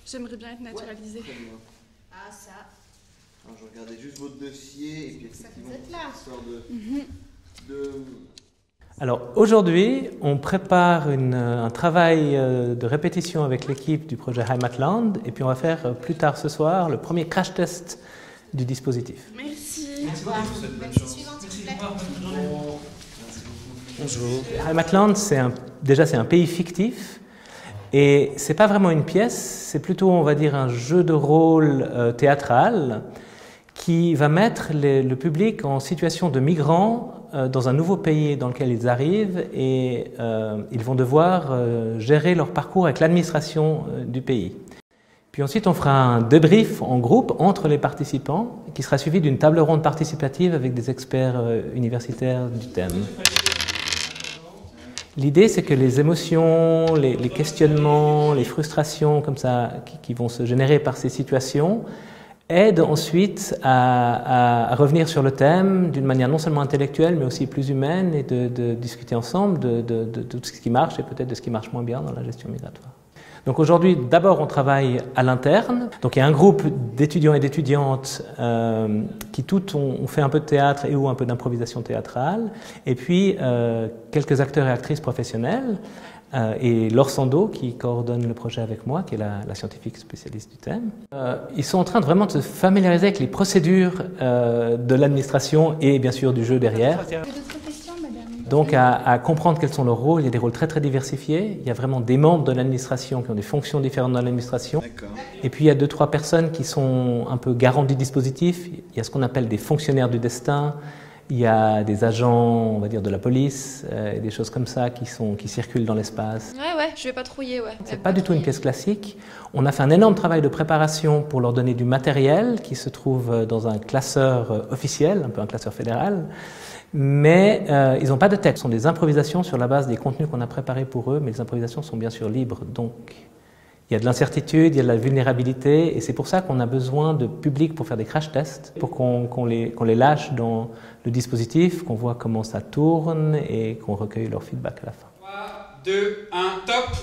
J'aimerais bien être naturalisée. Ouais, très bien. Ah, ça. Alors, je regardais juste votre dossier et puis Ça, effectivement, vous êtes là. histoire de... Alors aujourd'hui, on prépare un travail de répétition avec l'équipe du projet Heimatland et puis on va faire plus tard ce soir le premier crash test du dispositif. Merci. Merci suivante, s'il vous plaît. Bonjour. Heimatland, c'est un pays fictif et c'est pas vraiment une pièce, c'est plutôt, on va dire, un jeu de rôle théâtral qui va mettre le public en situation de migrants dans un nouveau pays dans lequel ils arrivent et ils vont devoir gérer leur parcours avec l'administration du pays. Puis ensuite, on fera un débrief en groupe entre les participants qui sera suivi d'une table ronde participative avec des experts universitaires du thème. L'idée, c'est que les émotions, les questionnements, les frustrations comme ça, qui vont se générer par ces situations aident ensuite à revenir sur le thème d'une manière non seulement intellectuelle, mais aussi plus humaine et de discuter ensemble de tout ce qui marche et peut-être de ce qui marche moins bien dans la gestion migratoire. Donc aujourd'hui, d'abord, on travaille à l'interne. Donc il y a un groupe d'étudiants et d'étudiantes qui toutes ont fait un peu de théâtre et ou un peu d'improvisation théâtrale. Et puis quelques acteurs et actrices professionnels. Et Laure Sandeau qui coordonne le projet avec moi, qui est la scientifique spécialiste du thème. Ils sont en train de vraiment se familiariser avec les procédures de l'administration et bien sûr du jeu derrière. Donc à comprendre quels sont leurs rôles. Il y a des rôles très très diversifiés. Il y a vraiment des membres de l'administration qui ont des fonctions différentes dans l'administration. Et puis il y a 2-3 personnes qui sont un peu garantes du dispositif. Il y a ce qu'on appelle des fonctionnaires du destin. Il y a des agents, on va dire, de la police, et des choses comme ça qui circulent dans l'espace. Ouais, je vais patrouiller, ouais. C'est pas du tout une pièce classique. On a fait un énorme travail de préparation pour leur donner du matériel qui se trouve dans un classeur officiel, un peu un classeur fédéral. Mais ils n'ont pas de texte. Ce sont des improvisations sur la base des contenus qu'on a préparés pour eux, mais les improvisations sont bien sûr libres. Donc il y a de l'incertitude, il y a de la vulnérabilité, et c'est pour ça qu'on a besoin de public pour faire des crash tests, pour qu'on les lâche dans le dispositif, qu'on voit comment ça tourne et qu'on recueille leur feedback à la fin. 3, 2, 1, top!